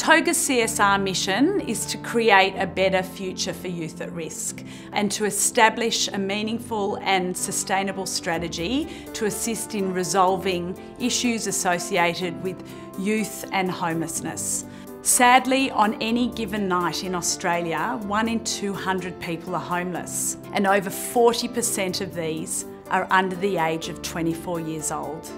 TOGA's CSR mission is to create a better future for youth at risk and to establish a meaningful and sustainable strategy to assist in resolving issues associated with youth and homelessness. Sadly, on any given night in Australia, 1 in 200 people are homeless, and over 40% of these are under the age of 24 years old.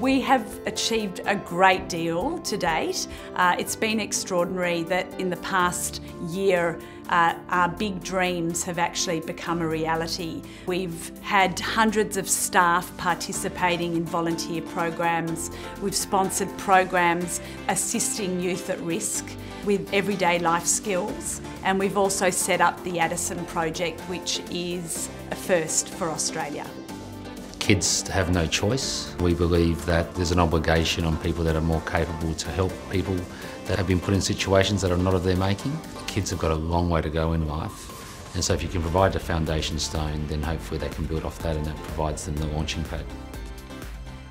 We have achieved a great deal to date. It's been extraordinary that in the past year our big dreams have actually become a reality. We've had hundreds of staff participating in volunteer programs. We've sponsored programs assisting youth at risk with everyday life skills, and we've also set up the Addison project, which is a first for Australia. Kids have no choice. We believe that there's an obligation on people that are more capable to help people that have been put in situations that are not of their making. Kids have got a long way to go in life, and so if you can provide a foundation stone, then hopefully they can build off that, and that provides them the launching pad.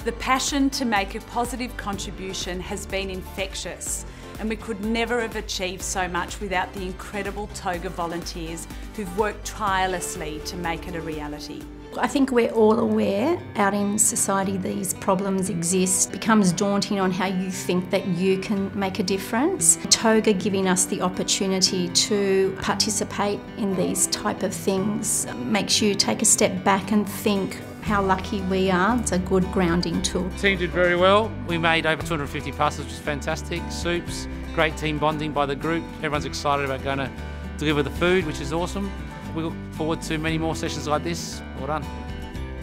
The passion to make a positive contribution has been infectious, and we could never have achieved so much without the incredible TOGA volunteers who've worked tirelessly to make it a reality. I think we're all aware out in society these problems exist. It becomes daunting on how you think that you can make a difference. TOGA giving us the opportunity to participate in these type of things makes you take a step back and think how lucky we are. It's a good grounding tool. The team did very well. We made over 250 passes, which was fantastic. Soups, great team bonding by the group. Everyone's excited about going to deliver the food, which is awesome. We look forward to many more sessions like this. Well done.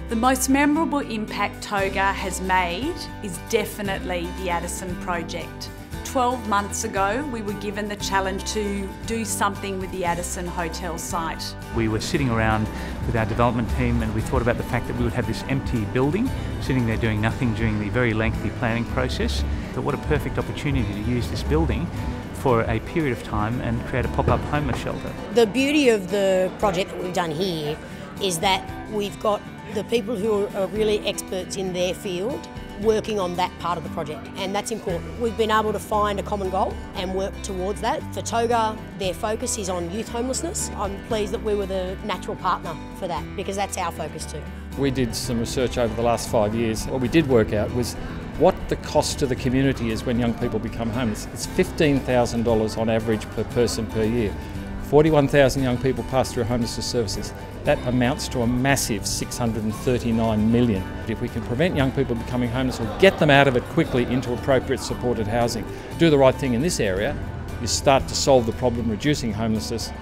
The most memorable impact TOGA has made is definitely the Addison project. 12 months ago, we were given the challenge to do something with the Addison hotel site. We were sitting around with our development team and we thought about the fact that we would have this empty building sitting there doing nothing during the very lengthy planning process. So what a perfect opportunity to use this building for a period of time and create a pop-up homeless shelter. The beauty of the project that we've done here is that we've got the people who are really experts in their field working on that part of the project, and that's important. We've been able to find a common goal and work towards that. For TOGA, their focus is on youth homelessness. I'm pleased that we were the natural partner for that, because that's our focus too. We did some research over the last 5 years. What we did work out was what the cost to the community is when young people become homeless. It's $15,000 on average per person per year. 41,000 young people pass through homelessness services. That amounts to a massive $639 million. If we can prevent young people becoming homeless or get them out of it quickly into appropriate supported housing, do the right thing in this area, you start to solve the problem reducing homelessness,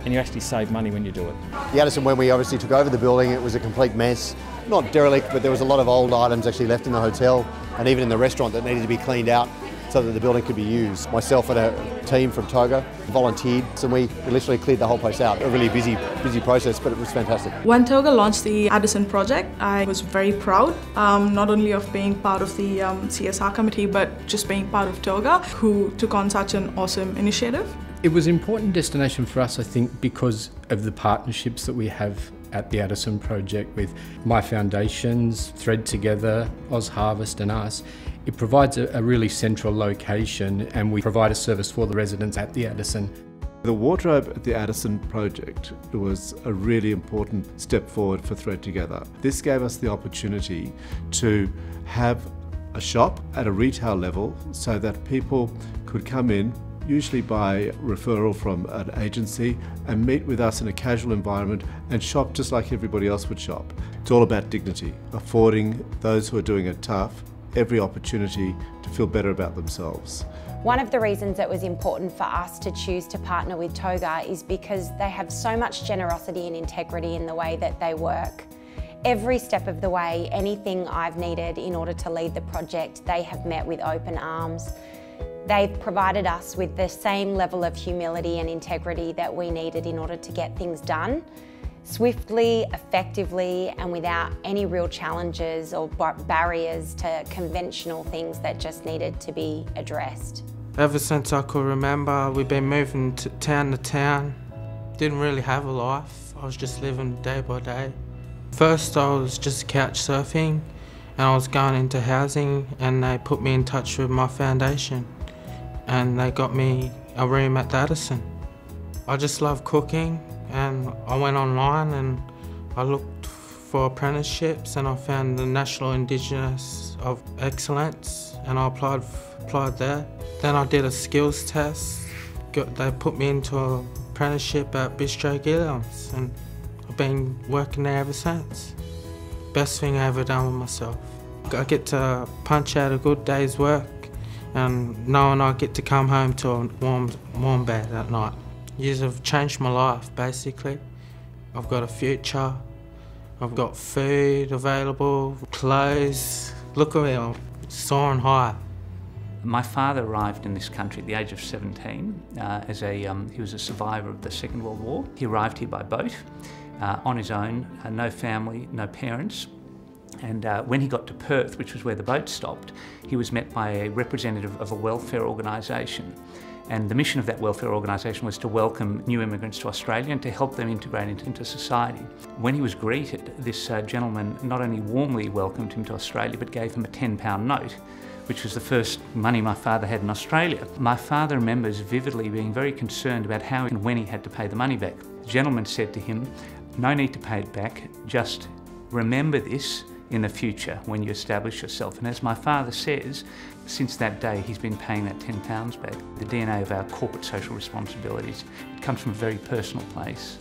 and you actually save money when you do it. The Addison, when we obviously took over the building, it was a complete mess. Not derelict, but there was a lot of old items actually left in the hotel and even in the restaurant that needed to be cleaned out so that the building could be used. Myself and a team from TOGA volunteered, and we literally cleared the whole place out. A really busy process, but it was fantastic. When TOGA launched the Addison project, I was very proud, not only of being part of the CSR committee, but just being part of TOGA, who took on such an awesome initiative. It was an important destination for us, I think, because of the partnerships that we have at the Addison project with My Foundations, Thread Together, Oz Harvest and us. It provides a really central location, and we provide a service for the residents at the Addison. The wardrobe at the Addison project was a really important step forward for Thread Together. This gave us the opportunity to have a shop at a retail level so that people could come in, usually by referral from an agency, and meet with us in a casual environment and shop just like everybody else would shop. It's all about dignity, affording those who are doing it tough every opportunity to feel better about themselves. One of the reasons it was important for us to choose to partner with TOGA is because they have so much generosity and integrity in the way that they work. Every step of the way, anything I've needed in order to lead the project, they have met with open arms. They've provided us with the same level of humility and integrity that we needed in order to get things done swiftly, effectively, and without any real challenges or barriers to conventional things that just needed to be addressed. Ever since I could remember, we've been moving to town. Didn't really have a life. I was just living day by day. First I was just couch surfing, and I was going into housing, and they put me in touch with My Foundation. and they got me a room at the Addison. I just love cooking, and I went online and I looked for apprenticeships, and I found the National Indigenous of Excellence, and I applied there. Then I did a skills test. They put me into an apprenticeship at Bistro Gilliams, and I've been working there ever since. Best thing I ever done with myself. I get to punch out a good day's work and knowing I get to come home to a warm bed at night. Years have changed my life, basically. I've got a future, I've got food available, clothes. Look at me, I'm soaring high. My father arrived in this country at the age of 17 he was a survivor of the Second World War. He arrived here by boat, on his own, no family, no parents. And when he got to Perth, which was where the boat stopped, he was met by a representative of a welfare organisation. And the mission of that welfare organisation was to welcome new immigrants to Australia and to help them integrate into society. When he was greeted, this gentleman not only warmly welcomed him to Australia, but gave him a £10 note, which was the first money my father had in Australia. My father remembers vividly being very concerned about how and when he had to pay the money back. The gentleman said to him, "No need to pay it back, just remember this in the future when you establish yourself." And as my father says, since that day he's been paying that £10 back. The DNA of our corporate social responsibilities, it comes from a very personal place.